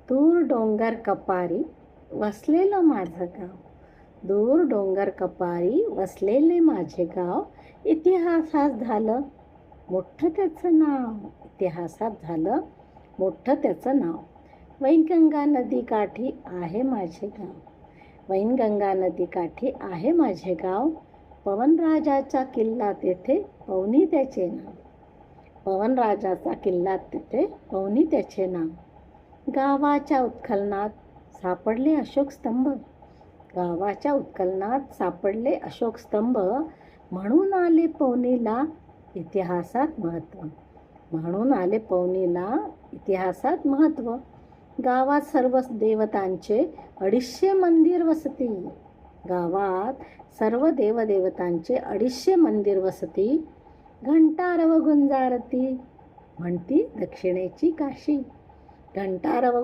दूर डोंगर कपारी वसलेलं माझं गाव, दूर डोंगर कपारी वसलेले माझे गाव, इतिहासात झालं मोठं त्याचं नाव, इतिहासात झालं मोठं त्याचं नाव. वैनगंगा नदीकाठी आहे माझे गाव, वैनगंगा नदीकाठी आहे माझे गाव. पवनराजाचा किल्ला तेथे पवनी त्याचे नाव, पवनराजाचा किल्ला तेथे पवनी त्याचे नाव. गावाच्या उत्खननात सापडले अशोक स्तंभ, गावाच्या उत्खननात सापडले अशोक स्तंभ, म्हणून आले पवनीला इतिहासात महत्त्व, म्हणून आले पवनीला इतिहासात महत्त्व. गावात सर्व देवतांचे 250 मंदिर वसती, गावात सर्व देवदेवतांचे 250 मंदिर वसती. घंटारव गुंजारती म्हणती दक्षिणेची काशी, घंटारव